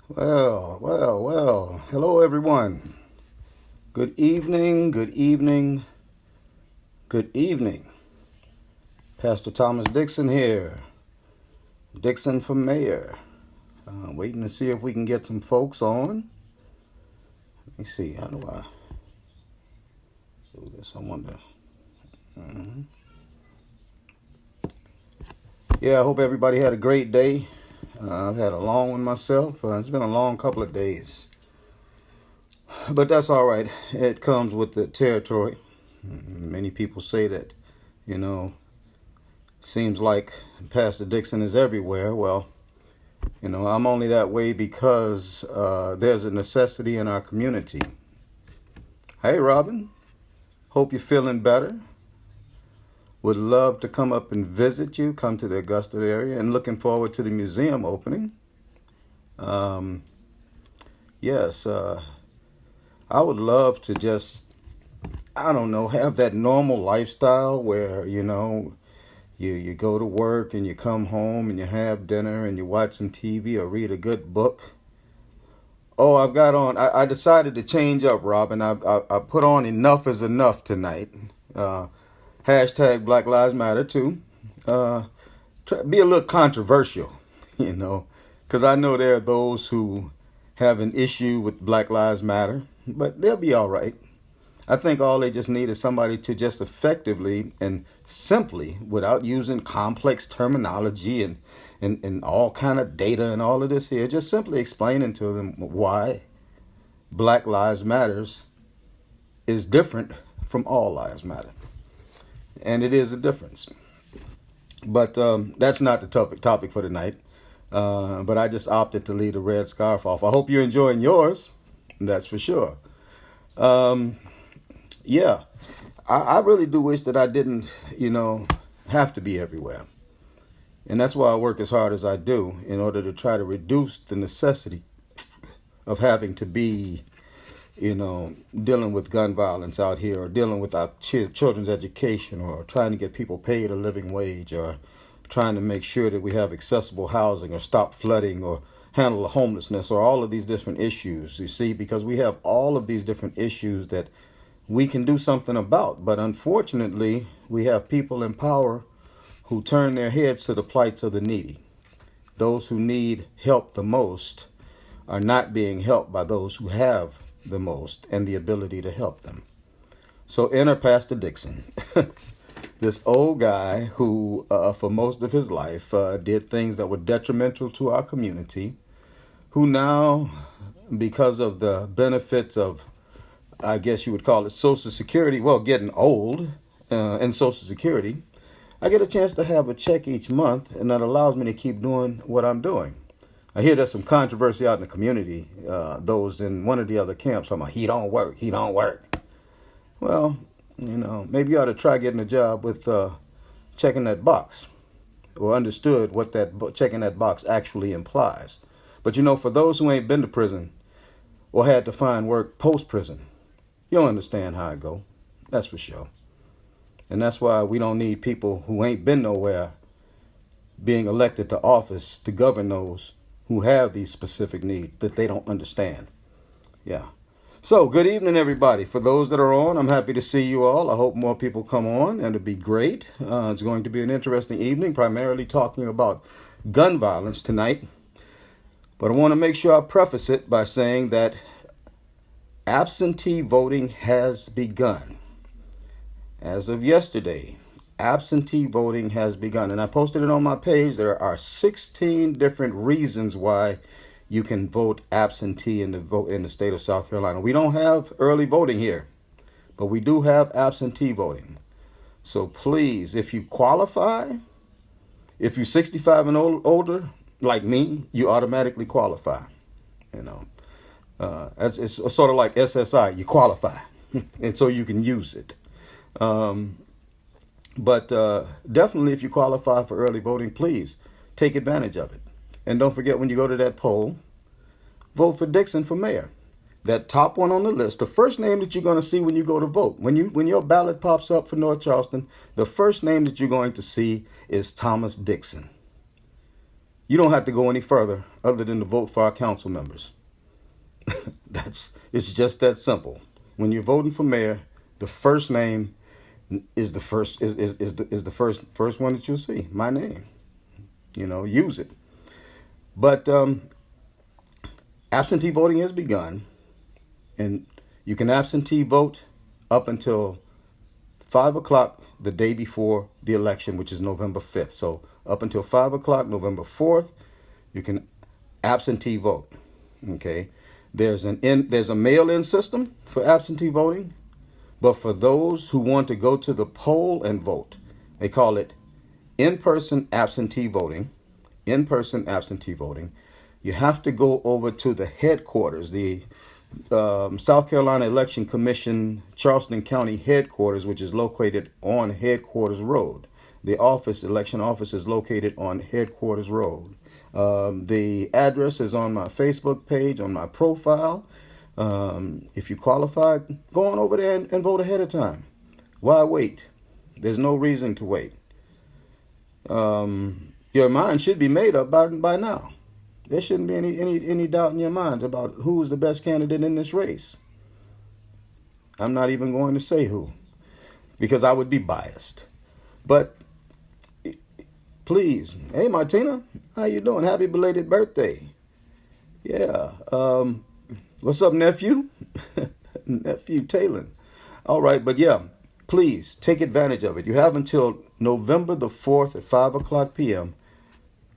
Well. Hello, everyone. Good evening, good evening, good evening. Pastor Thomas Dixon here. Dixon for mayor. Waiting to see if we can get some folks on. Let me see. How do I do this? I wonder. Yeah, I hope everybody had a great day. I've had a long one myself. It's been a long couple of days. But that's all right. It comes with the territory. Many people say that, seems like Pastor Dixon is everywhere. Well, I'm only that way because there's a necessity in our community. Hey, Robin. Hope you're feeling better. Would love to come up and visit you, come to the Augusta area, and looking forward to the museum opening. Yes, I would love to just, have that normal lifestyle where, you go to work and you come home and you have dinner and you watch some TV or read a good book. Oh, I decided to change up, Robin. I put on Enough is Enough tonight. Hashtag Black Lives Matter too. Be a little controversial, because I know there are those who have an issue with Black Lives Matter, but they'll be all right. I think all they just need is somebody to just effectively and simply, without using complex terminology and all kind of data and all of this here, just simply explaining to them why Black Lives Matters is different from All Lives Matter. And it is a difference. But that's not the topic for tonight. But I just opted to leave the red scarf off. I hope you're enjoying yours. That's for sure. Yeah, I really do wish that I didn't, have to be everywhere. And that's why I work as hard as I do in order to try to reduce the necessity of having to be, dealing with gun violence out here, or dealing with our children's education, or trying to get people paid a living wage, or trying to make sure that we have accessible housing, or stop flooding, or handle homelessness, or all of these different issues, you see, because we have all of these different issues that we can do something about. But unfortunately, we have people in power who turn their heads to the plights of the needy. Those who need help the most are not being helped by those who have the most and the ability to help them. So enter Pastor Dixon, this old guy who, for most of his life, did things that were detrimental to our community, who now, because of the benefits of, I guess you would call it Social Security, getting old and Social Security, I get a chance to have a check each month, and that allows me to keep doing what I'm doing. I hear there's some controversy out in the community, those in one of the other camps, talking about he don't work. Well, maybe you ought to try getting a job with checking that box, or understood what that checking that box actually implies. But for those who ain't been to prison or had to find work post-prison, you don't understand how it go. That's for sure. And that's why we don't need people who ain't been nowhere being elected to office to govern those who have these specific needs that they don't understand. Yeah. So, good evening, everybody. For those that are on, I'm happy to see you all. I hope more people come on, and it'll be great. It's going to be an interesting evening, primarily talking about gun violence tonight. But I want to make sure I preface it by saying that absentee voting has begun. As of yesterday, absentee voting has begun. And I posted it on my page. There are 16 different reasons why you can vote absentee in the state of South Carolina. We don't have early voting here, but we do have absentee voting. So please, if you qualify, if you're 65 and older, like me, you automatically qualify. It's sort of like SSI, you qualify, and so you can use it. But definitely, if you qualify for early voting, please take advantage of it. And don't forget, when you go to that poll, vote for Dixon for mayor. That top one on the list, the first name that you're going to see when you go to vote, when your ballot pops up for North Charleston, the first name that you're going to see is Thomas Dixon. You don't have to go any further. other than to vote for our council members. It's just that simple. When you're voting for mayor, the first name is the first one that you'll see. My name. Use it. But absentee voting has begun, and you can absentee vote up until 5 o'clock the day before the election, which is November 5th. So up until 5 o'clock, November 4th, you can absentee vote. Okay. There's a mail-in system for absentee voting, but for those who want to go to the poll and vote, they call it in-person absentee voting. In-person absentee voting. You have to go over to the headquarters, the South Carolina Election Commission, Charleston County headquarters, which is located on Headquarters Road. The election office is located on Headquarters Road. The address is on my Facebook page, on my profile. If you qualify, go on over there and vote ahead of time. Why wait? There's no reason to wait. Your mind should be made up by now. There shouldn't be any doubt in your minds about who's the best candidate in this race. I'm not even going to say who, because I would be biased. But please, hey Martina, how you doing? Happy belated birthday. Yeah. What's up, nephew? Nephew Talon. All right, but yeah, please take advantage of it. You have until November the 4th at 5 o'clock p.m.,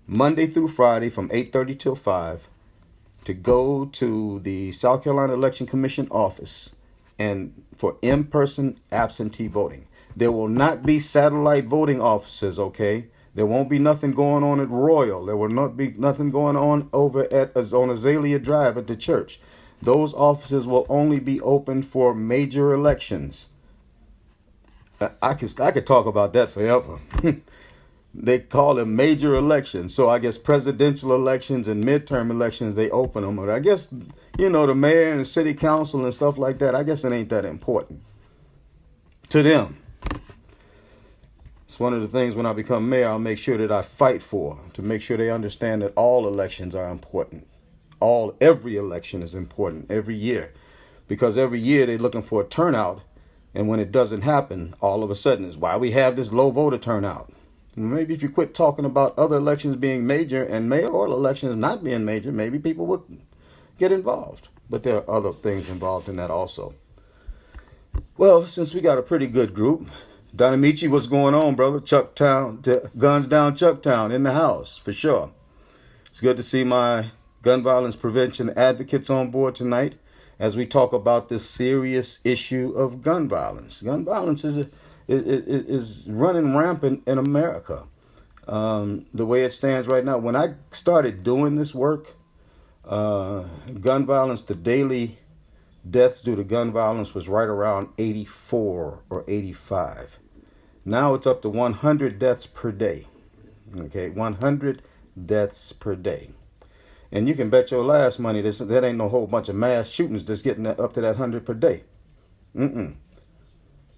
Monday through Friday from 8:30 till 5, to go to the South Carolina Election Commission office and for in-person absentee voting. There will not be satellite voting offices, okay? There won't be nothing going on at Royal. There will not be nothing going on over on Azalea Drive at the church. Those offices will only be open for major elections. I could talk about that forever. They call them major elections. So I guess presidential elections and midterm elections, they open them. But I guess, the mayor and the city council and stuff like that, I guess it ain't that important to them. It's one of the things when I become mayor, I'll make sure that I fight for, to make sure they understand that all elections are important. Every election is important every year, because every year they're looking for a turnout. And when it doesn't happen, all of a sudden is why we have this low voter turnout. Maybe if you quit talking about other elections being major and mayoral elections not being major, maybe people would get involved. But there are other things involved in that also. Well, since we got a pretty good group, Donamichi, what's going on, brother? Guns Down Chucktown in the house, for sure. It's good to see my gun violence prevention advocates on board tonight as we talk about this serious issue of gun violence. Gun violence is running rampant in America. The way it stands right now. When I started doing this work, gun violence, the daily deaths due to gun violence was right around 84 or 85. Now it's up to 100 deaths per day. Okay, 100 deaths per day. And you can bet your last money that ain't no whole bunch of mass shootings just getting up to that 100 per day.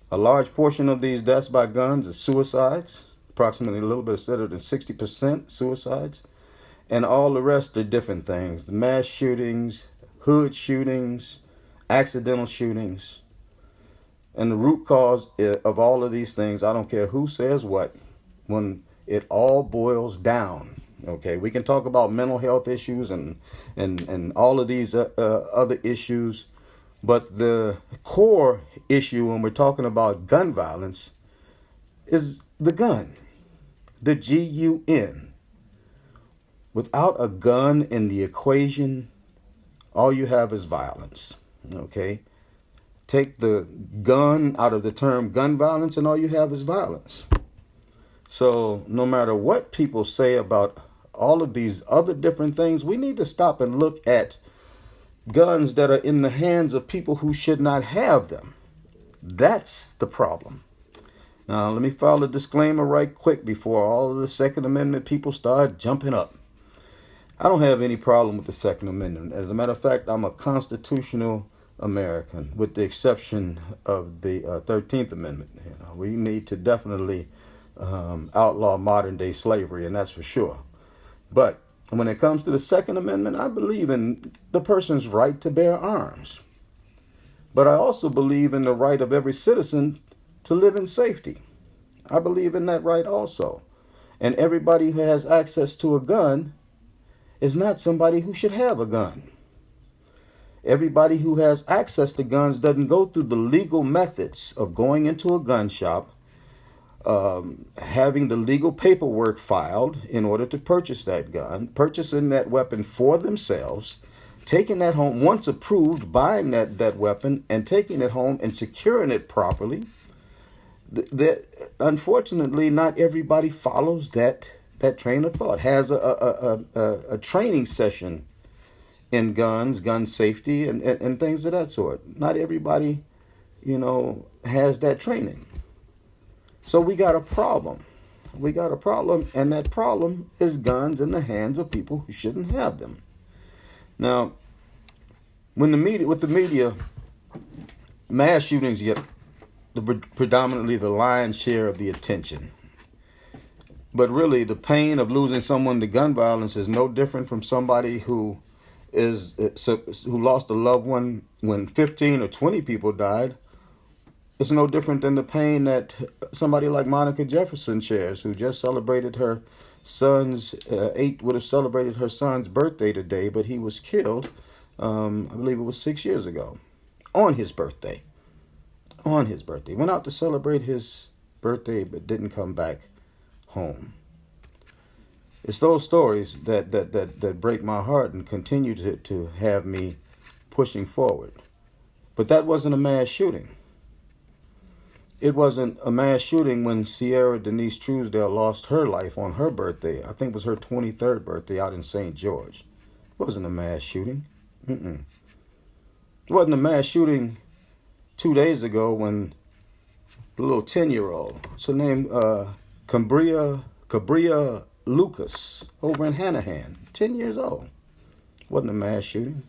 A large portion of these deaths by guns is suicides, approximately a little bit better than 60% suicides. And all the rest are different things. The mass shootings, hood shootings, accidental shootings. And the root cause of all of these things, I don't care who says what, when it all boils down. Okay, we can talk about mental health issues and all of these other issues, but the core issue when we're talking about gun violence is the gun, the G-U-N. Without a gun in the equation, all you have is violence. Okay, take the gun out of the term gun violence and all you have is violence. So no matter what people say about all of these other different things, we need to stop and look at guns that are in the hands of people who should not have them. That's the problem. Now, let me file a disclaimer right quick before all of the Second Amendment people start jumping up. I don't have any problem with the Second Amendment. As a matter of fact, I'm a constitutional American, with the exception of the 13th Amendment. We need to definitely outlaw modern day slavery, and that's for sure. But And when it comes to the Second Amendment, I believe in the person's right to bear arms. But I also believe in the right of every citizen to live in safety. I believe in that right also. And everybody who has access to a gun is not somebody who should have a gun. Everybody who has access to guns doesn't go through the legal methods of going into a gun shop, having the legal paperwork filed in order to purchase that gun, purchasing that weapon for themselves, taking that home, once approved, buying that weapon and taking it home and securing it properly. Unfortunately, not everybody follows that train of thought, has a training session in guns, gun safety, and things of that sort. Not everybody, has that training. So we got a problem. And that problem is guns in the hands of people who shouldn't have them. Now, with the media, mass shootings get predominantly the lion's share of the attention. But really, the pain of losing someone to gun violence is no different from somebody who lost a loved one when 15 or 20 people died. It's no different than the pain that somebody like Monica Jefferson shares, who just celebrated her son's would have celebrated her son's birthday today, but he was killed. I believe it was 6 years ago, on his birthday. Went out to celebrate his birthday, but didn't come back home. It's those stories that break my heart and continue to have me pushing forward. But that wasn't a mass shooting. It wasn't a mass shooting when Sierra Denise Truesdale lost her life on her birthday. I think it was her 23rd birthday out in St. George. It wasn't a mass shooting. It wasn't a mass shooting 2 days ago when the little 10-year-old, what's her name, Cabria Lucas, over in Hanahan, 10 years old. Wasn't a mass shooting.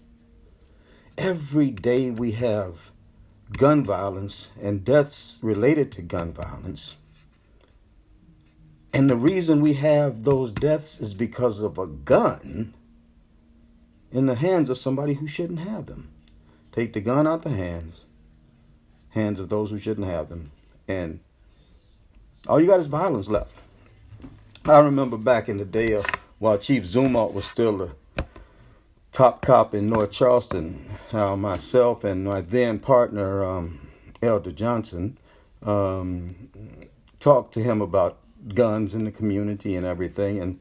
Every day we have gun violence and deaths related to gun violence. And the reason we have those deaths is because of a gun in the hands of somebody who shouldn't have them. Take the gun out the hands of those who shouldn't have them, and all you got is violence left. I remember back in the day while Chief Zumwalt was still the top cop in North Charleston, how myself and my then partner, Elder Johnson, talked to him about guns in the community and everything. And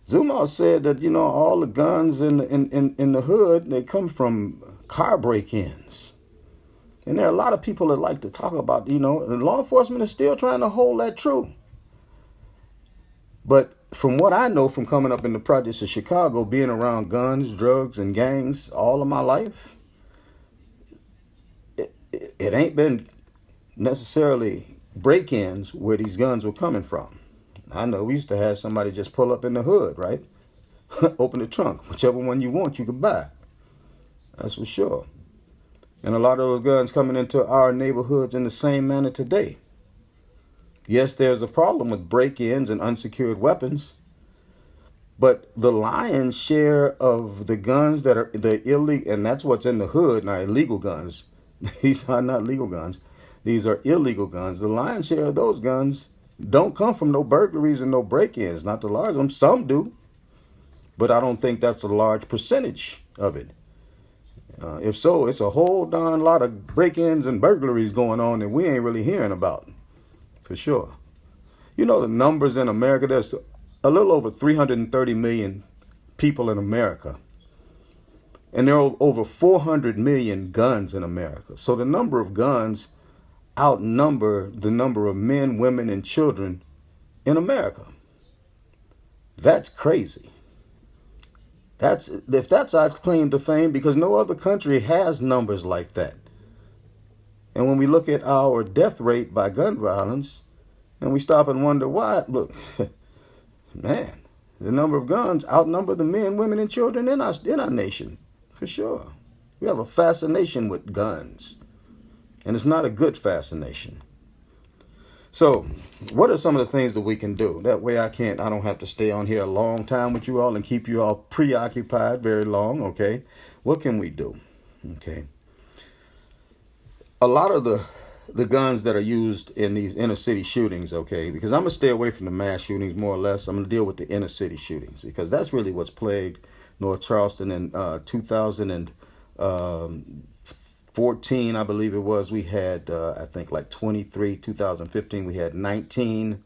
Zumwalt said that, all the guns in the hood, they come from car break-ins. And there are a lot of people that like to talk about, and law enforcement is still trying to hold that true. But from what I know from coming up in the projects of Chicago, being around guns, drugs, and gangs all of my life, it ain't been necessarily break-ins where these guns were coming from. I know we used to have somebody just pull up in the hood, right? Open the trunk. Whichever one you want, you can buy. That's for sure. And a lot of those guns coming into our neighborhoods in the same manner today. Yes, there's a problem with break-ins and unsecured weapons, but the lion's share of the guns that are the illegal, and that's what's in the hood, not illegal guns. These are not legal guns. These are illegal guns. The lion's share of those guns don't come from no burglaries and no break-ins. Not the large ones. Some do, but I don't think that's a large percentage of it. If so, it's a whole darn lot of break-ins and burglaries going on that we ain't really hearing about, for sure. The numbers in America, there's a little over 330 million people in America. And there are over 400 million guns in America. So the number of guns outnumber the number of men, women, and children in America. That's crazy. If that's our claim to fame, because no other country has numbers like that. And when we look at our death rate by gun violence, and we stop and wonder why, look, man, the number of guns outnumber the men, women, and children in our nation, for sure. We have a fascination with guns, and it's not a good fascination. So, what are some of the things that we can do? That way I don't have to stay on here a long time with you all and keep you all preoccupied very long, okay? What can we do? Okay. A lot of the guns that are used in these inner city shootings, okay, because I'm going to stay away from the mass shootings more or less. I'm going to deal with the inner city shootings because that's really what's plagued North Charleston in 2014, I believe it was. We had, I think, like 23. 2015, we had 19.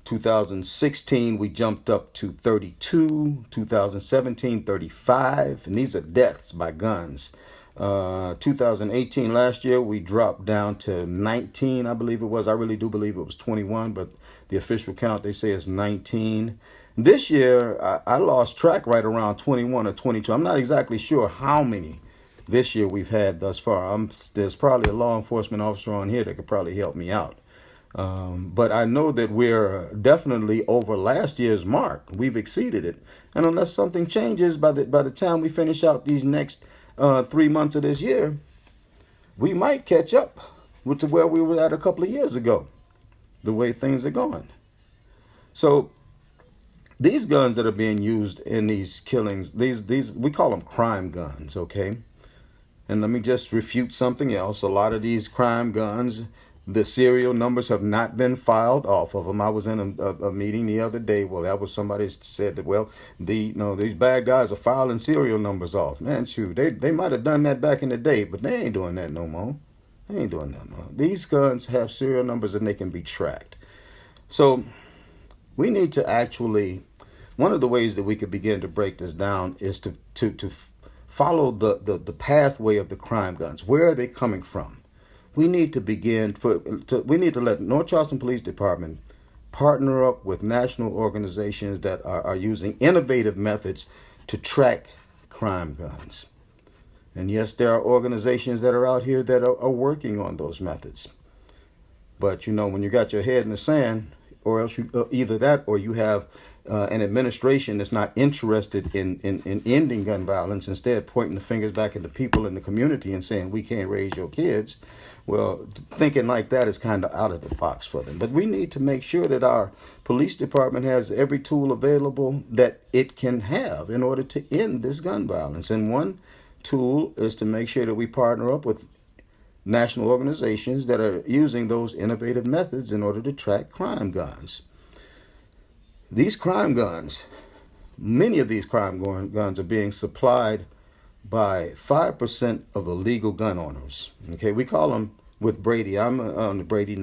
2016, we jumped up to 32. 2017, 35. And these are deaths by guns. 2018, last year, we dropped down to 19, I believe it was. I really do believe it was 21, but the official count, they say, is 19. This year, I lost track right around 21 or 22. I'm not exactly sure how many this year we've had thus far. There's probably a law enforcement officer on here that could probably help me out. But I know that we're definitely over last year's mark. We've exceeded it. And unless something changes by the time we finish out these next 3 months of this year, we might catch up to where we were at a couple of years ago, the way things are going. So these guns that are being used in these killings, these we call them crime guns, okay? And let me just refute something else. A lot of these crime guns, the serial numbers have not been filed off of them. I was in a meeting the other day. Well, that was somebody said that, well, these bad guys are filing serial numbers off. Man, shoot, they might have done that back in the day, but they ain't doing that no more. They ain't doing that no more. These guns have serial numbers and they can be tracked. So we need to actually, one of the ways that we could begin to break this down is to follow the pathway of the crime guns. Where are they coming from? We need to we need to let North Charleston Police Department partner up with national organizations that are using innovative methods to track crime guns. And yes, there are organizations that are out here that are working on those methods. But when you got your head in the sand, or else either that or you have an administration that's not interested in ending gun violence, instead pointing the fingers back at the people in the community and saying, we can't raise your kids. Well, thinking like that is kind of out of the box for them. But we need to make sure that our police department has every tool available that it can have in order to end this gun violence. And one tool is to make sure that we partner up with national organizations that are using those innovative methods in order to track crime guns. These crime guns, many of these crime guns are being supplied by 5% of the legal gun owners. Okay, we call them with Brady. I'm on the Brady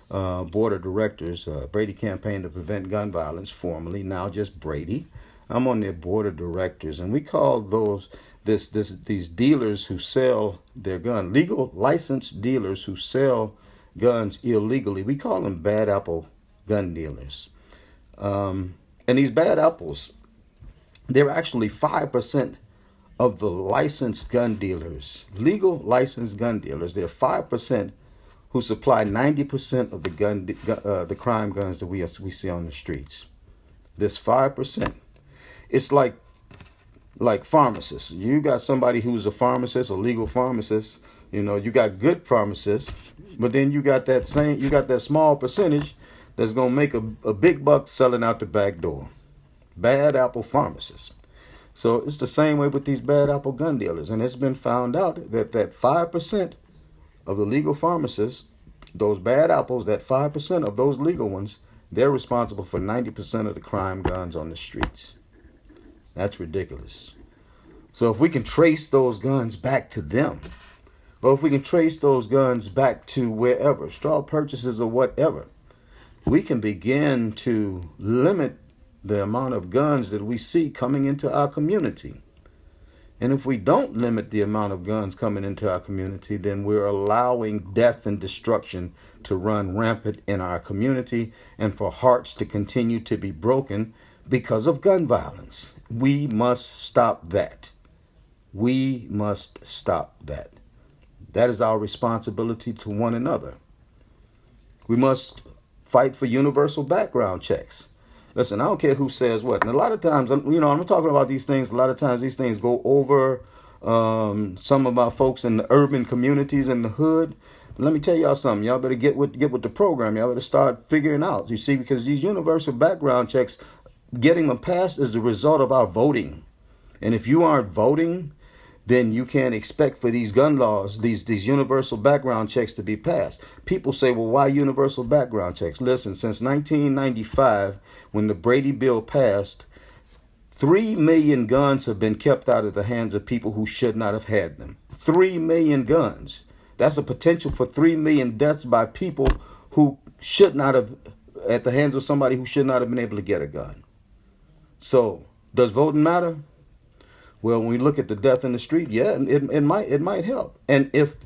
Board of Directors, Brady Campaign to Prevent Gun Violence, formerly now just Brady. I'm on their Board of Directors, and we call these dealers who sell their gun, legal licensed dealers who sell guns illegally. We call them bad apple gun dealers. And these bad apples, they're actually 5% of the licensed gun dealers, legal licensed gun dealers. They're 5% who supply 90% of the crime guns that we see on the streets. This 5%, it's like pharmacists. You got somebody who's a pharmacist, a legal pharmacist. You got good pharmacists, but then you got that small percentage that's gonna make a big buck selling out the back door. Bad apple pharmacists. So it's the same way with these bad apple gun dealers. And it's been found out that 5% of the legal pharmacists, those bad apples, that 5% of those legal ones, they're responsible for 90% of the crime guns on the streets. That's ridiculous. So if we can trace those guns back to them, or if we can trace those guns back to wherever, straw purchases or whatever, we can begin to limit the amount of guns that we see coming into our community. And if we don't limit the amount of guns coming into our community, then we're allowing death and destruction to run rampant in our community and for hearts to continue to be broken because of gun violence. We must stop that. We must stop that. That is our responsibility to one another. We must fight for universal background checks. Listen, I don't care who says what. And a lot of times, I'm talking about these things. A lot of times these things go over some of our folks in the urban communities in the hood. Let me tell y'all something. Y'all better get with the program. Y'all better start figuring out. You see, because these universal background checks, getting them passed is the result of our voting. And if you aren't voting, then you can't expect for these gun laws, these universal background checks to be passed. People say, well, why universal background checks? Listen, since 1995, when the Brady Bill passed, 3 million guns have been kept out of the hands of people who should not have had them. 3 million guns. That's a potential for 3 million deaths by people who should not have, at the hands of somebody who should not have been able to get a gun. So, does voting matter? Well, when we look at the death in the street, yeah, it might help. And if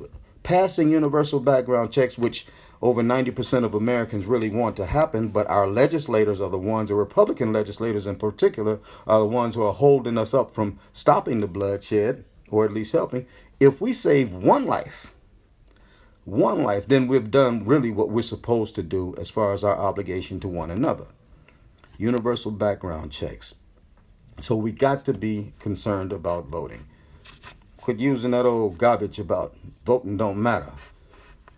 passing universal background checks, which over 90% of Americans really want to happen, but our legislators are the ones, the Republican legislators in particular, are the ones who are holding us up from stopping the bloodshed, or at least helping. If we save one life, then we've done really what we're supposed to do as far as our obligation to one another. Universal background checks. So we got to be concerned about voting. Quit using that old garbage about voting don't matter.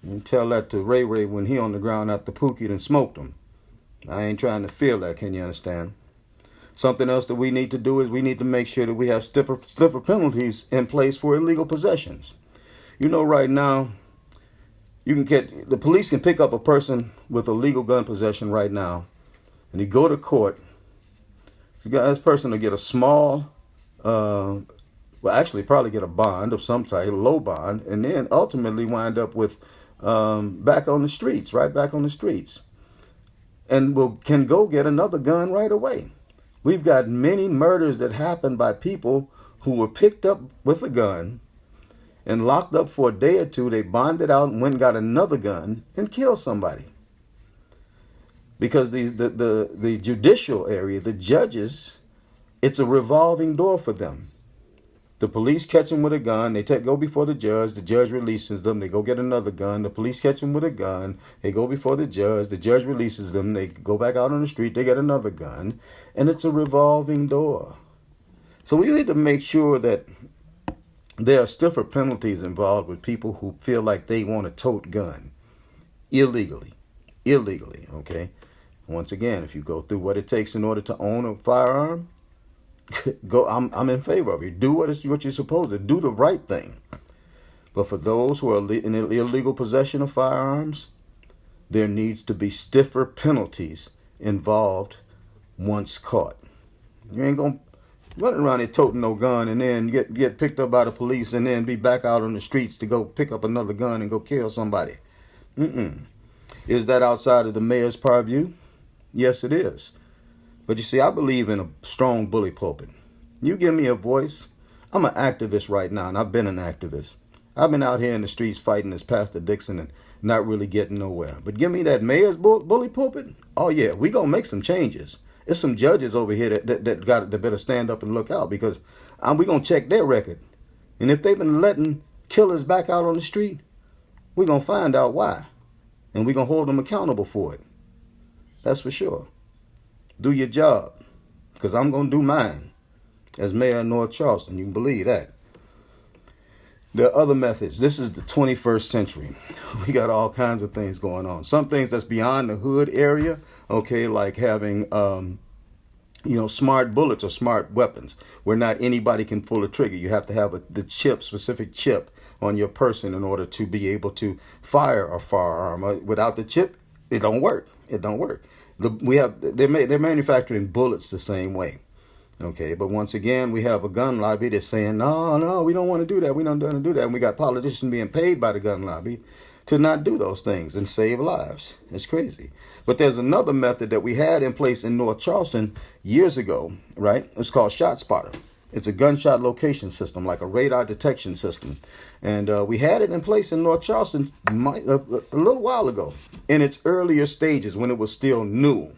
You tell that to Ray Ray when he on the ground after Pookie and smoked him. I ain't trying to feel that, can you understand? Something else that we need to do is we need to make sure that we have stiffer penalties in place for illegal possessions. You know, right now, the police can pick up a person with illegal gun possession right now, and you go to court. This person will get a small, probably get a bond of some type, a low bond, and then ultimately wind up with back on the streets, and can go get another gun right away. We've got many murders that happen by people who were picked up with a gun and locked up for a day or two. They bonded out and went and got another gun and killed somebody. Because the judicial area, the judges, it's a revolving door for them. The police catch them with a gun, they go before the judge releases them, they go get another gun, the police catch them with a gun, they go before the judge releases them, they go back out on the street, they get another gun, and it's a revolving door. So we need to make sure that there are stiffer penalties involved with people who feel like they want a tote gun illegally, okay? Once again, if you go through what it takes in order to own a firearm, I'm in favor of it. Do what you're supposed to do, the right thing. But for those who are in illegal possession of firearms, there needs to be stiffer penalties involved once caught. You ain't gonna run around here toting no gun and then get picked up by the police and then be back out on the streets to go pick up another gun and go kill somebody. Is that outside of the mayor's purview? Yes, it is. But you see, I believe in a strong bully pulpit. You give me a voice. I'm an activist right now, and I've been an activist. I've been out here in the streets fighting as Pastor Dixon and not really getting nowhere. But give me that mayor's bully pulpit. Oh, yeah, we going to make some changes. There's some judges over here that better stand up and look out, because we going to check their record. And if they've been letting killers back out on the street, we're going to find out why. And we're going to hold them accountable for it. That's for sure. Do your job, because I'm going to do mine as mayor of North Charleston. You can believe that. There are other methods. This is the 21st century. We got all kinds of things going on. Some things that's beyond the hood area, okay, like having, smart bullets or smart weapons, where not anybody can pull a trigger. You have to have the specific chip on your person in order to be able to fire a firearm. Without the chip, it don't work. They're manufacturing bullets the same way. Okay, but once again, we have a gun lobby that's saying, no, we don't want to do that. We don't want to do that. And we got politicians being paid by the gun lobby to not do those things and save lives. It's crazy. But there's another method that we had in place in North Charleston years ago, right? It's called ShotSpotter. It's a gunshot location system, like a radar detection system. And we had it in place in North Charleston a little while ago, in its earlier stages when it was still new.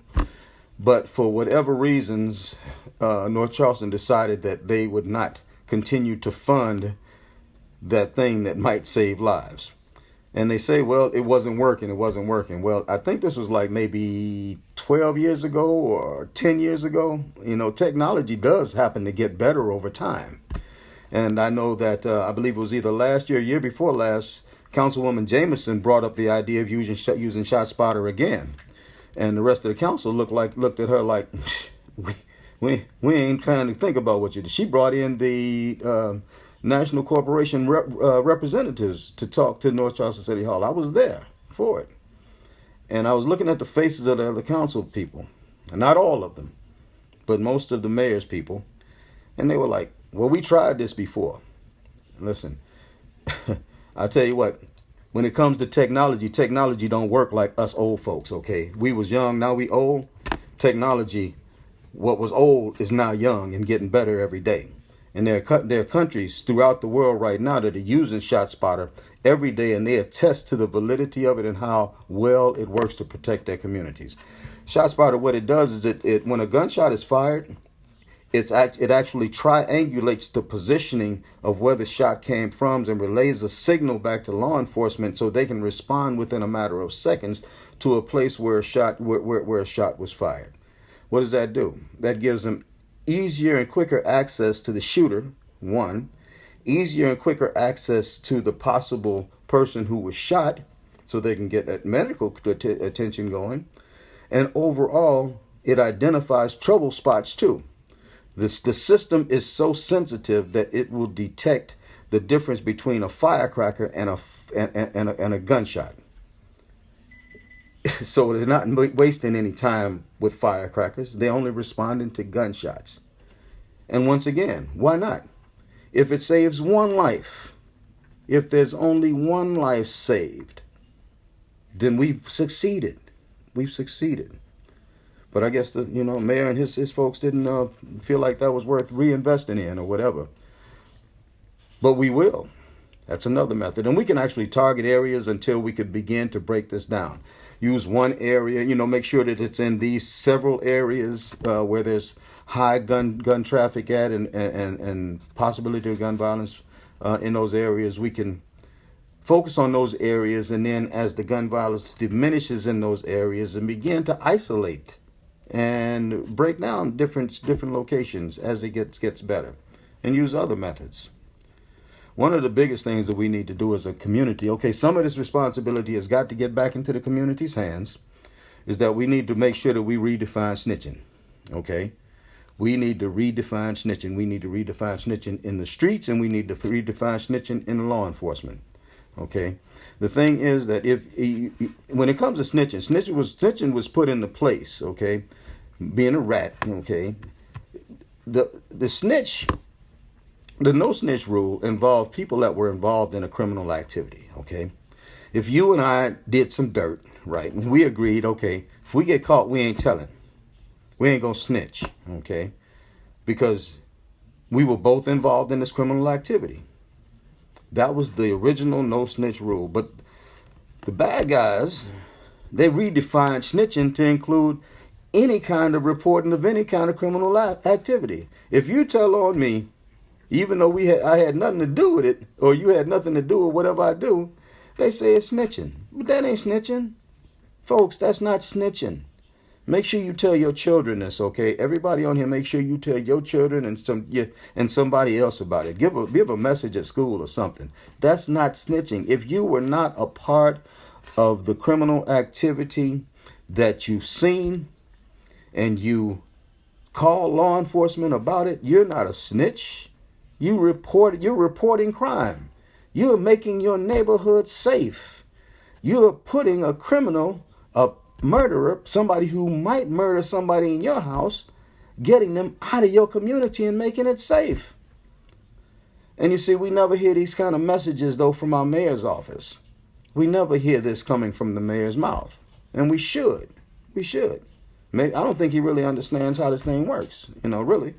But for whatever reasons, North Charleston decided that they would not continue to fund that thing that might save lives. And they say, well, it wasn't working. Well, I think this was like maybe 12 years ago or 10 years ago. Technology does happen to get better over time. And I know that I believe it was either last year or year before last, Councilwoman Jameson brought up the idea of using ShotSpotter again, and the rest of the council looked at her like, we ain't trying to think about what you did. She brought in the National Corporation representatives to talk to North Charleston City Hall. I was there for it, and I was looking at the faces of the other council people, and not all of them, but most of the mayor's people, and they were like, well, we tried this before. Listen, I'll tell you what, when it comes to technology don't work like us old folks, okay? We was young, now we old. Technology, what was old is now young and getting better every day. And there are countries throughout the world right now that are using ShotSpotter every day, and they attest to the validity of it and how well it works to protect their communities. ShotSpotter, what it does is it when a gunshot is fired, it actually triangulates the positioning of where the shot came from and relays a signal back to law enforcement so they can respond within a matter of seconds to a place where a shot was fired. What does that do? That gives them easier and quicker access to the shooter, one, easier and quicker access to the possible person who was shot so they can get that medical attention going, and overall, it identifies trouble spots too. The system is so sensitive that it will detect the difference between a firecracker and a gunshot. So they're not wasting any time with firecrackers. They're only responding to gunshots. And once again, why not? If it saves one life, if there's only one life saved, then we've succeeded. We've succeeded. But I guess the mayor and his folks didn't feel like that was worth reinvesting in or whatever. But we will. That's another method. And we can actually target areas until we could begin to break this down. Use one area, make sure that it's in these several areas where there's high gun traffic at and possibility of gun violence in those areas. We can focus on those areas, and then as the gun violence diminishes in those areas, and begin to isolate and break down different locations as it gets better, and use other methods. One of the biggest things that we need to do as a community, okay, some of this responsibility has got to get back into the community's hands, is that we need to make sure that we redefine snitching, okay? We need to redefine snitching. We need to redefine snitching in the streets, and we need to redefine snitching in law enforcement, okay? The thing is that when it comes to snitching was put into place, okay? Being a rat, okay? The no snitch rule involved people that were involved in a criminal activity, okay? If you and I did some dirt, right, and we agreed, okay, if we get caught, we ain't telling. We ain't gonna snitch, okay? Because we were both involved in this criminal activity. That was the original no snitch rule. But the bad guys, they redefined snitching to include any kind of reporting of any kind of criminal activity. If you tell on me, even though I had nothing to do with it, or you had nothing to do with whatever I do, they say it's snitching. But that ain't snitching. Folks, that's not snitching. Make sure you tell your children this, okay? Everybody on here, make sure you tell your children and somebody else about it. Give a message at school or something. That's not snitching. If you were not a part of the criminal activity that you've seen and you call law enforcement about it, you're not a snitch. You're reporting crime. You're making your neighborhood safe. You're putting a criminal, a murderer, somebody who might murder somebody in your house, getting them out of your community and making it safe. And you see, we never hear these kind of messages, though, from our mayor's office. We never hear this coming from the mayor's mouth. And we should. We should. Maybe, I don't think he really understands how this thing works, really.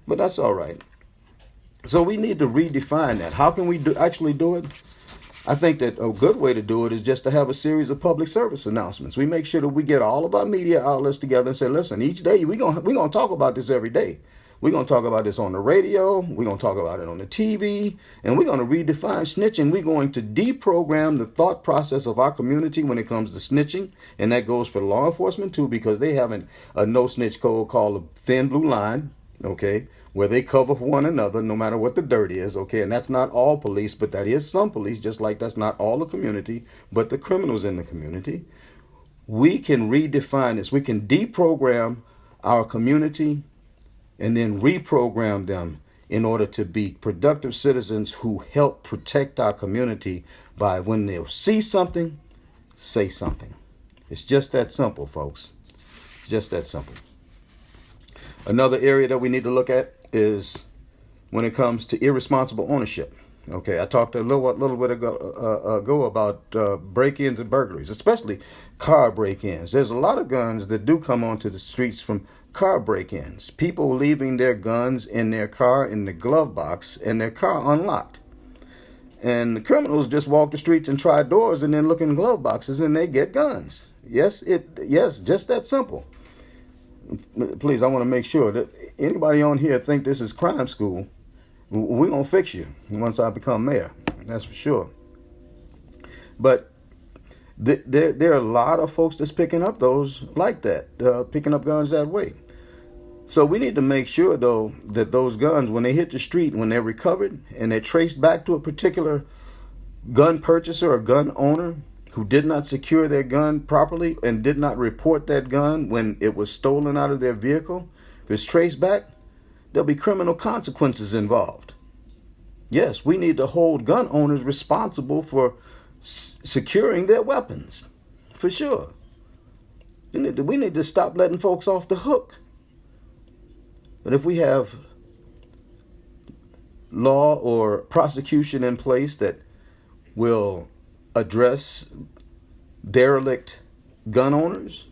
But that's all right. So we need to redefine that. How can we actually do it? I think that a good way to do it is just to have a series of public service announcements. We make sure that we get all of our media outlets together and say, listen, each day we're gonna talk about this every day. We're going to talk about this on the radio. We're going to talk about it on the TV. And we're going to redefine snitching. We're going to deprogram the thought process of our community when it comes to snitching. And that goes for law enforcement, too, because they have a no-snitch code called a thin blue line, okay, where they cover for one another no matter what the dirt is, okay? And that's not all police, but that is some police, just like that's not all the community, but the criminals in the community. We can redefine this. We can deprogram our community and then reprogram them in order to be productive citizens who help protect our community by, when they'll see something, say something. It's just that simple, folks. Just that simple. Another area that we need to look at is when it comes to irresponsible ownership. Okay, I talked a little bit ago about break-ins and burglaries, especially car break-ins. There's a lot of guns that do come onto the streets from car break-ins. People leaving their guns in their car in the glove box and their car unlocked. And the criminals just walk the streets and try doors and then look in glove boxes and they get guns. Yes, just that simple. Please, I want to make sure that anybody on here think this is crime school. We're going to fix you once I become mayor. That's for sure. But there are a lot of folks that's picking up those like that, picking up guns that way. So we need to make sure, though, that those guns, when they hit the street, when they're recovered and they're traced back to a particular gun purchaser or gun owner who did not secure their gun properly and did not report that gun when it was stolen out of their vehicle, if it's traced back, there'll be criminal consequences involved. Yes, we need to hold gun owners responsible for securing their weapons, for sure. We need to stop letting folks off the hook. But if we have law or prosecution in place that will address derelict gun owners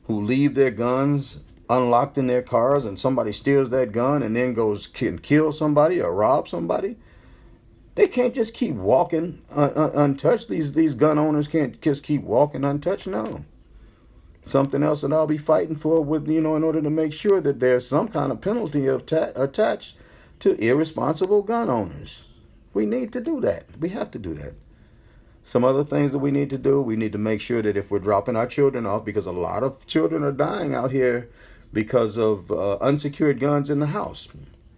who leave their guns unlocked in their cars and somebody steals that gun and then can kill somebody or rob somebody, they can't just keep walking untouched. These gun owners can't just keep walking untouched. No. Something else that I'll be fighting for in order to make sure that there's some kind of penalty attached to irresponsible gun owners. We need to do that. We have to do that. Some other things that we need to do, we need to make sure that if we're dropping our children off, because a lot of children are dying out here because of unsecured guns in the house.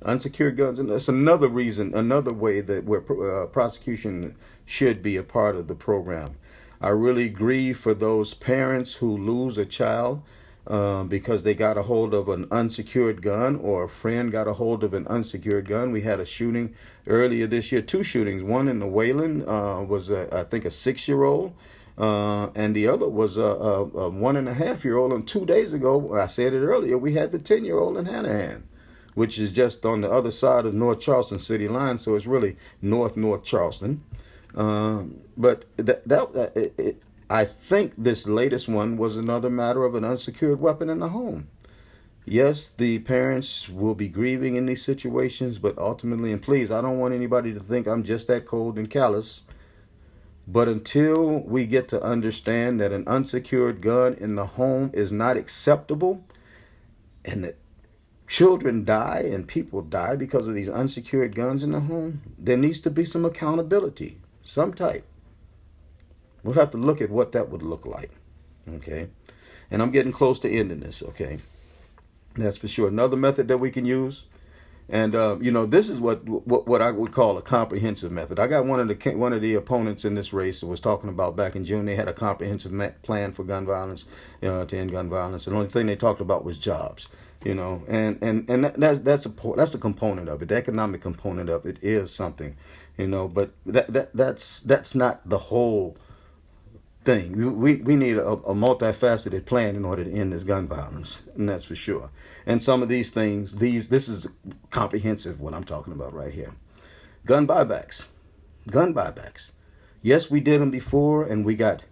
Unsecured guns, and that's another reason, another way that where prosecution should be a part of the program. I really grieve for those parents who lose a child because they got a hold of an unsecured gun, or a friend got a hold of an unsecured gun. We had a shooting earlier this year, 2 shootings. One in the Wayland was, I think, a 6-year-old, and the other was a 1.5-year-old. And 2 days ago, I said it earlier, we had the 10-year-old in Hanahan, which is just on the other side of North Charleston city line, so it's really North Charleston. But I think this latest one was another matter of an unsecured weapon in the home. Yes, the parents will be grieving in these situations, but ultimately, and please, I don't want anybody to think I'm just that cold and callous, but until we get to understand that an unsecured gun in the home is not acceptable, and that children die and people die because of these unsecured guns in the home, there needs to be some accountability. Some type. We'll have to look at what that would look like. Okay. And I'm getting close to ending this. Okay. That's for sure. Another method that we can use. And, this is what I would call a comprehensive method. I got one of the opponents in this race that was talking about back in June. They had a comprehensive plan for gun violence, to end gun violence. And the only thing they talked about was jobs. And that's a component of it. The economic component of it is something, but that's not the whole thing. We need a multifaceted plan in order to end this gun violence, and that's for sure. And some of these things, this is comprehensive, what I'm talking about right here. Gun buybacks. Yes, we did them before, and we got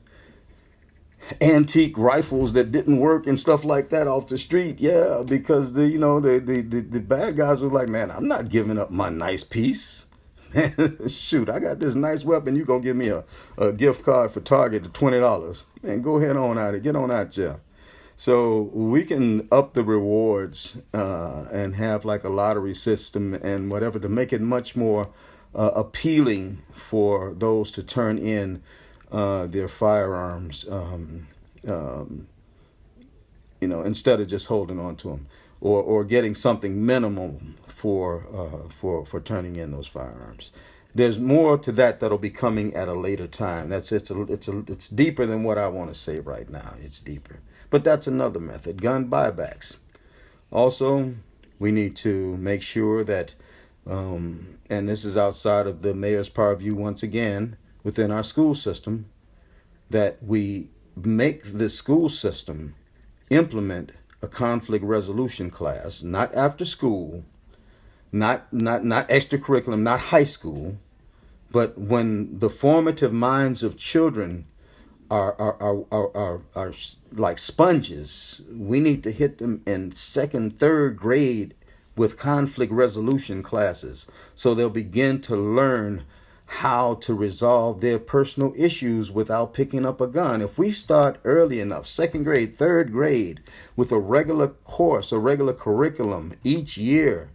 antique rifles that didn't work and stuff like that off the street. Yeah, because the bad guys were like, man, I'm not giving up my nice piece. Shoot, I got this nice weapon. You gonna give me a gift card for Target to $20? Man, go ahead on out. Get on out, Jeff. So we can up the rewards and have like a lottery system and whatever to make it much more appealing for those to turn in their firearms, instead of just holding on to them, or getting something minimal for turning in those firearms. There's more to that that'll be coming at a later time. It's deeper than what I want to say right now. It's deeper, but that's another method. Gun buybacks. Also, we need to make sure that, and this is outside of the mayor's purview once again, within our school system, that we make the school system implement a conflict resolution class, not after school, not extracurriculum, not high school, but when the formative minds of children are like sponges, we need to hit them in second, third grade with conflict resolution classes, so they'll begin to learn how to resolve their personal issues without picking up a gun. If we start early enough, second grade, third grade, with a regular course, a regular curriculum each year,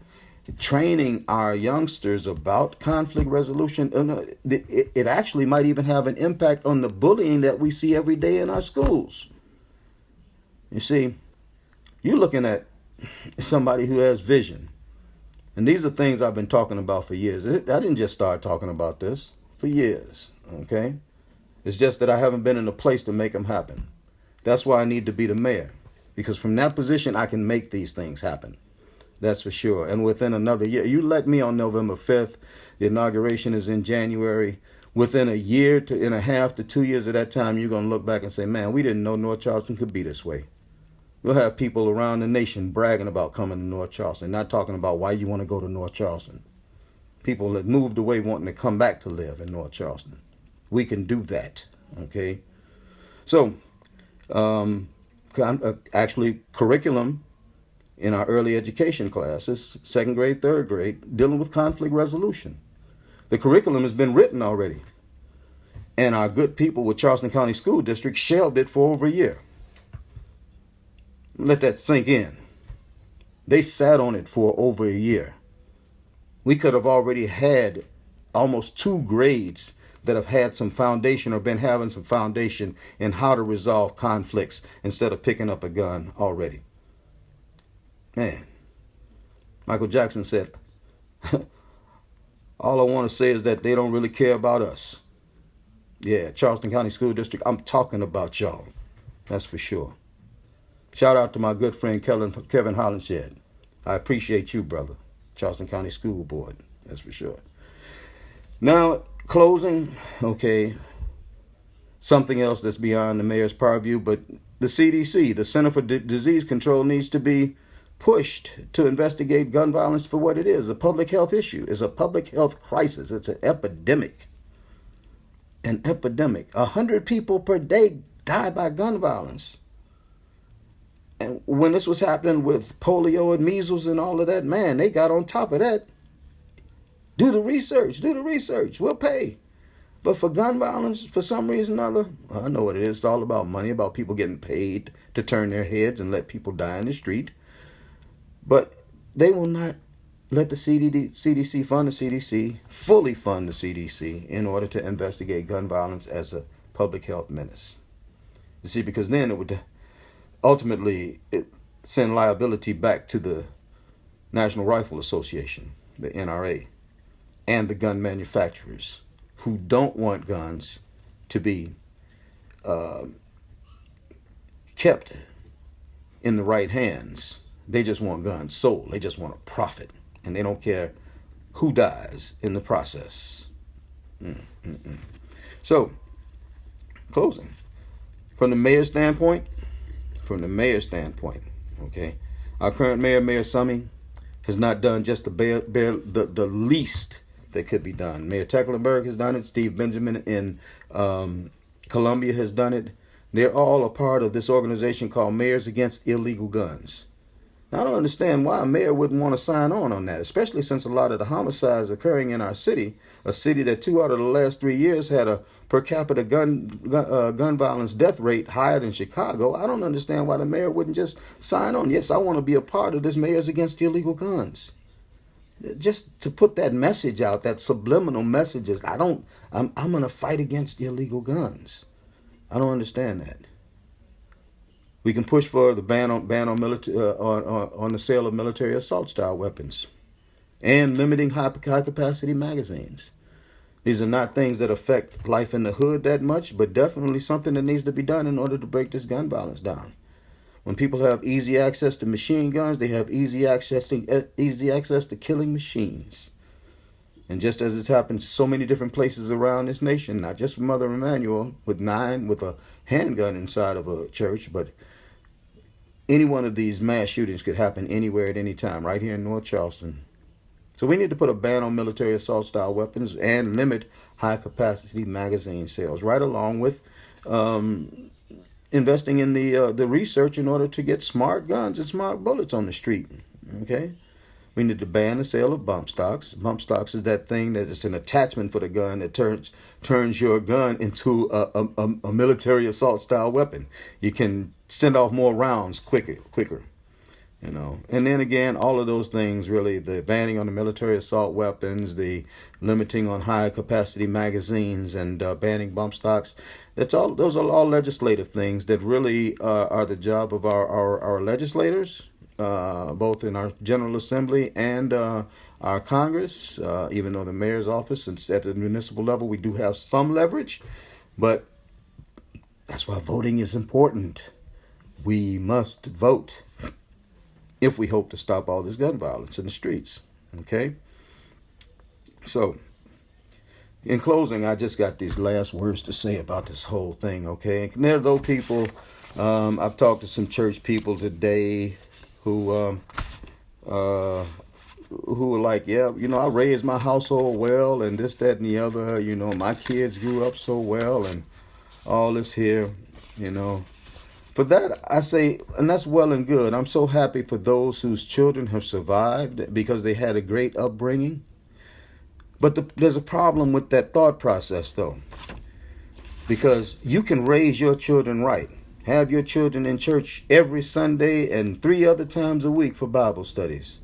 training our youngsters about conflict resolution, it actually might even have an impact on the bullying that we see every day in our schools. You see, you're looking at somebody who has vision. And these are things I've been talking about for years. I didn't just start talking about this for years, okay? It's just that I haven't been in a place to make them happen. That's why I need to be the mayor, because from that position, I can make these things happen. That's for sure. And within another year, you let me on November 5th, the inauguration is in January. Within a year and a half to 2 years of that time, you're going to look back and say, man, we didn't know North Charleston could be this way. We'll have people around the nation bragging about coming to North Charleston, not talking about why you want to go to North Charleston. People that moved away wanting to come back to live in North Charleston. We can do that, okay? So, actually, curriculum in our early education classes, second grade, third grade, dealing with conflict resolution. The curriculum has been written already. And our good people with Charleston County School District shelved it for over a year. Let that sink in. They sat on it for over a year. We could have already had almost 2 grades that have had some foundation or been having some foundation in how to resolve conflicts instead of picking up a gun already. Man, Michael Jackson said, all I want to say is that they don't really care about us. Yeah, Charleston County School District, I'm talking about y'all. That's for sure. Shout out to my good friend Kevin Hollenshed. I appreciate you, brother. Charleston County School Board, that's for sure. Now, closing, okay, something else that's beyond the mayor's purview, but the CDC, the Center for Disease Control, needs to be pushed to investigate gun violence for what it is, a public health issue. It's a public health crisis. It's an epidemic. An epidemic. 100 people per day die by gun violence. And when this was happening with polio and measles and all of that, man, they got on top of that. Do the research. We'll pay. But for gun violence, for some reason or other, I know what it is. It's all about money, about people getting paid to turn their heads and let people die in the street. But they will not let the CDC fund the CDC, fully fund the CDC, in order to investigate gun violence as a public health menace. You see, because then it would ultimately send liability back to the National Rifle Association, the NRA, and the gun manufacturers, who don't want guns to be kept in the right hands. They just want guns sold. They just want a profit. And they don't care who dies in the process. So, closing. From the mayor's standpoint, okay, our current mayor, Mayor Summey, has not done just the least that could be done. Mayor Tecklenburg has done it. Steve Benjamin in Columbia has done it. They're all a part of this organization called Mayors Against Illegal Guns. Now, I don't understand why a mayor wouldn't want to sign on that, especially since a lot of the homicides occurring in our city, a city that 2 out of the last 3 years had a per capita gun violence death rate higher than Chicago. I don't understand why the mayor wouldn't just sign on. Yes, I want to be a part of this Mayors Against Illegal Guns. Just to put that message out, that subliminal messages. I'm going to fight against illegal guns. I don't understand that. We can push for the ban on the sale of military assault style weapons. and limiting high-capacity magazines. These are not things that affect life in the hood that much, but definitely something that needs to be done in order to break this gun violence down. When people have easy access to machine guns, they have easy access to killing machines. And just as it's happened so many different places around this nation, not just Mother Emanuel with a handgun inside of a church, but any one of these mass shootings could happen anywhere at any time, right here in North Charleston. So we need to put a ban on military assault style weapons and limit high capacity magazine sales, right along with investing in the research in order to get smart guns and smart bullets on the street. Okay, we need to ban the sale of bump stocks. Bump stocks is that thing that is an attachment for the gun that turns your gun into a military assault style weapon. You can send off more rounds quicker. You know, and then again, all of those things really, the banning on the military assault weapons, the limiting on high capacity magazines, and banning bump stocks. Those are all legislative things that really are the job of our legislators, both in our General Assembly and our Congress. Even though the mayor's office and at the municipal level, we do have some leverage, but that's why voting is important. We must vote if we hope to stop all this gun violence in the streets. Okay? So, in closing, I just got these last words to say about this whole thing, okay? And there are those people, I've talked to some church people today who were like, yeah, you know, I raised my household well and this, that, and the other. You know, my kids grew up so well and all this here, you know. For that, I say, and that's well and good. I'm so happy for those whose children have survived because they had a great upbringing. But there's a problem with that thought process, though. Because you can raise your children right. Have your children in church every Sunday and 3 other times a week for Bible studies.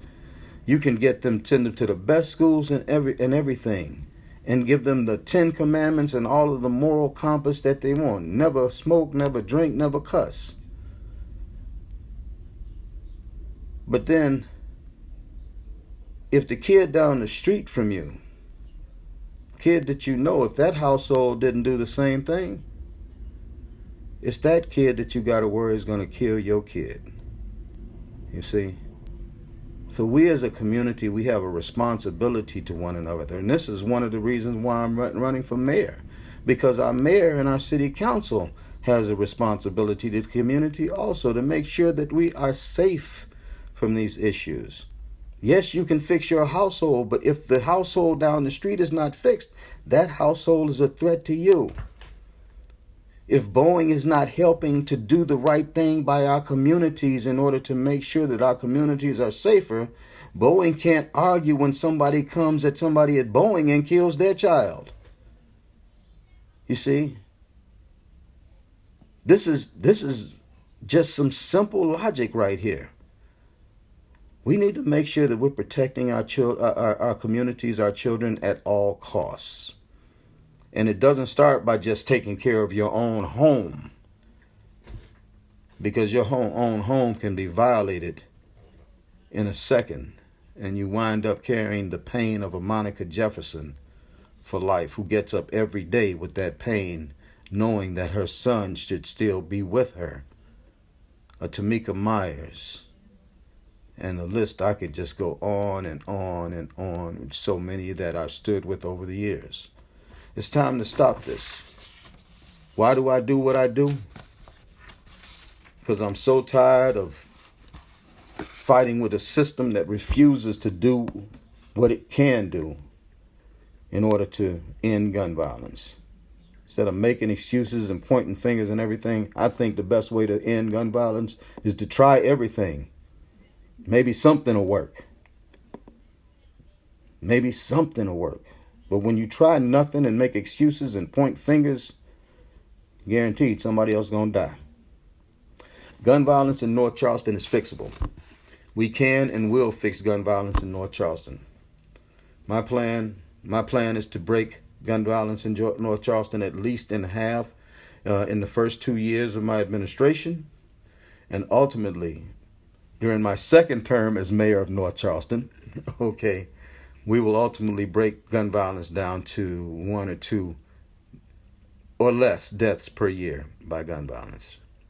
You can send them to the best schools and everything. And give them the 10 commandments and all of the moral compass that they want. Never smoke, never drink, never cuss. But then, if the kid down the street from you, kid that you know, if that household didn't do the same thing, it's that kid that you got to worry is going to kill your kid. You see? So we as a community, we have a responsibility to one another. And this is one of the reasons why I'm running for mayor. Because our mayor and our city council has a responsibility to the community also to make sure that we are safe from these issues. Yes, you can fix your household, but if the household down the street is not fixed, that household is a threat to you. If Boeing is not helping to do the right thing by our communities in order to make sure that our communities are safer, Boeing can't argue when somebody comes at somebody at Boeing and kills their child. You see? This is just some simple logic right here. We need to make sure that we're protecting our communities, our children at all costs. And it doesn't start by just taking care of your own home. Because your own home can be violated in a second. And you wind up carrying the pain of a Monica Jefferson for life, who gets up every day with that pain, knowing that her son should still be with her. A Tamika Myers. And the list, I could just go on and on and on with so many that I've stood with over the years. It's time to stop this. Why do I do what I do? Because I'm so tired of fighting with a system that refuses to do what it can do in order to end gun violence. Instead of making excuses and pointing fingers and everything, I think the best way to end gun violence is to try everything. Maybe something will work. Maybe something will work. But when you try nothing and make excuses and point fingers, guaranteed somebody else is going to die. Gun violence in North Charleston is fixable. We can and will fix gun violence in North Charleston. My plan is to break gun violence in North Charleston at least in half in the first 2 years of my administration. And ultimately, during my second term as mayor of North Charleston, okay, we will ultimately break gun violence down to 1 or 2 or less deaths per year by gun violence.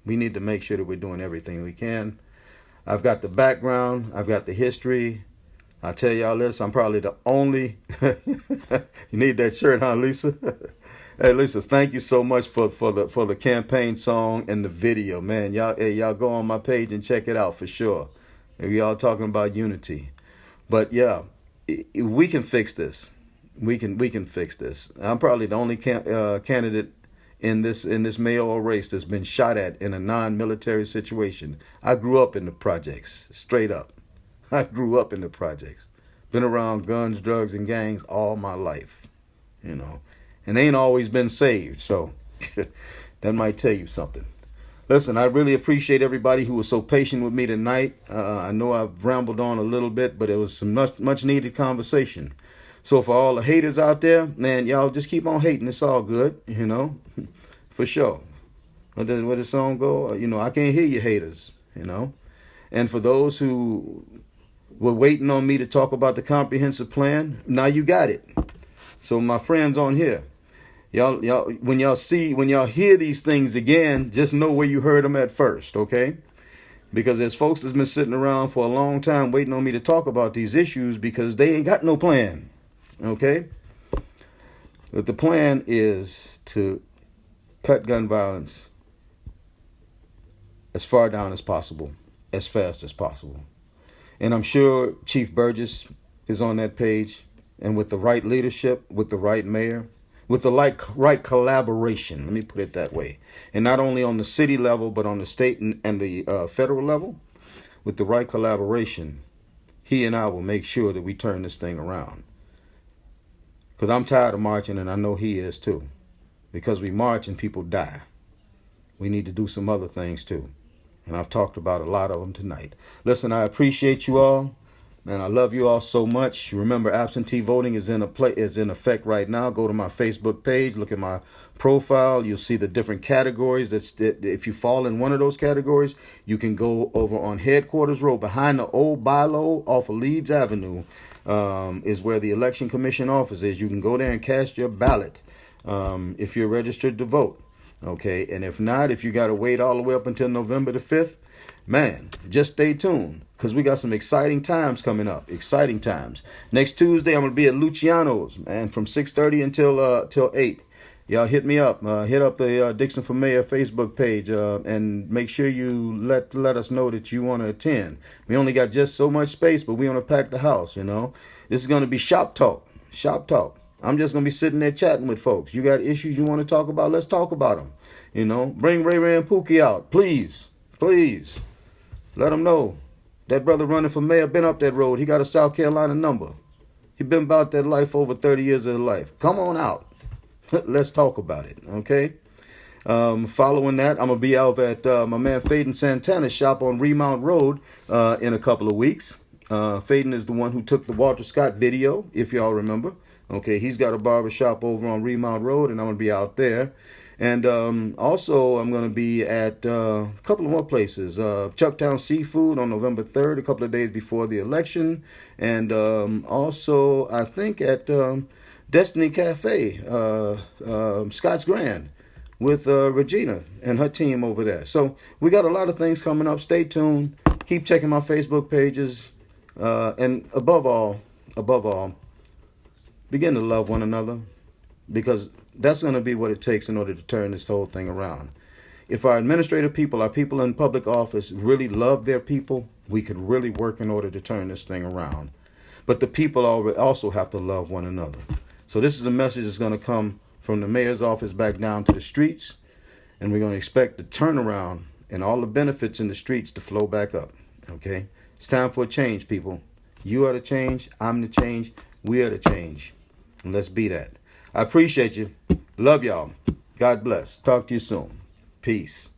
We need to make sure that we're doing everything we can. I've got the background. I've got the history. I tell y'all this, I'm probably the only. You need that shirt, huh, Lisa? Hey, Lisa, thank you so much for the campaign song and the video, man. Y'all go on my page and check it out for sure. We all talking about unity, but yeah, we can fix this. We can fix this. I'm probably the only candidate in this mayoral race that's been shot at in a non-military situation. I grew up in the projects, straight up. I grew up in the projects. Been around guns, drugs, and gangs all my life, and ain't always been saved. So that might tell you something. Listen, I really appreciate everybody who was so patient with me tonight. I know I've rambled on a little bit, but it was some much needed conversation. So for all the haters out there, man, y'all just keep on hating. It's all good, for sure. Where does the song go? I can't hear you haters, And for those who were waiting on me to talk about the comprehensive plan, now you got it. So my friends on here, y'all, when y'all hear these things again, just know where you heard them at first, okay? Because there's folks that's been sitting around for a long time waiting on me to talk about these issues because they ain't got no plan, okay? But the plan is to cut gun violence as far down as possible, as fast as possible. And I'm sure Chief Burgess is on that page. And with the right leadership, with the right mayor, with the right collaboration, let me put it that way. And not only on the city level, but on the state and the federal level, with the right collaboration, he and I will make sure that we turn this thing around. Because I'm tired of marching, and I know he is too. Because we march and people die. We need to do some other things too. And I've talked about a lot of them tonight. Listen, I appreciate you all. Man, I love you all so much. Remember, absentee voting is in effect right now. Go to my Facebook page, look at my profile. You'll see the different categories. If you fall in one of those categories, you can go over on Headquarters Road behind the old Bilo off of Leeds Avenue. Is where the Election Commission office is. You can go there and cast your ballot if you're registered to vote. Okay, and if not, if you got to wait all the way up until November the 5th, man, just stay tuned because we got some exciting times coming up. Exciting times. Next Tuesday, I'm going to be at Luciano's, man, from 6:30 until 8. Y'all hit me up. Hit up the Dixon for Mayor Facebook page and make sure you let us know that you want to attend. We only got just so much space, but we want to pack the house, This is going to be shop talk. Shop talk. I'm just going to be sitting there chatting with folks. You got issues you want to talk about? Let's talk about them. Bring Ray Ray and Pookie out. Please. Please. Let them know. That brother running for mayor been up that road. He got a South Carolina number. He been about that life for over 30 years of his life. Come on out. Let's talk about it, okay? Following that, I'm going to be out at my man Faden Santana's shop on Remount Road in a couple of weeks. Faden is the one who took the Walter Scott video, if y'all remember. Okay, he's got a barber shop over on Remount Road, and I'm going to be out there. And also, I'm going to be at a couple of more places. Chucktown Seafood on November 3rd, a couple of days before the election. And also, I think at Destiny Cafe, Scott's Grand, with Regina and her team over there. So we got a lot of things coming up. Stay tuned. Keep checking my Facebook pages. And above all, begin to love one another, because that's going to be what it takes in order to turn this whole thing around. If our administrative people, our people in public office really love their people, we could really work in order to turn this thing around. But the people also have to love one another. So this is a message that's going to come from the mayor's office back down to the streets, and we're going to expect the turnaround and all the benefits in the streets to flow back up. Okay? It's time for a change, people. You are the change. I'm the change. We are the change. And let's be that. I appreciate you. Love y'all. God bless. Talk to you soon. Peace.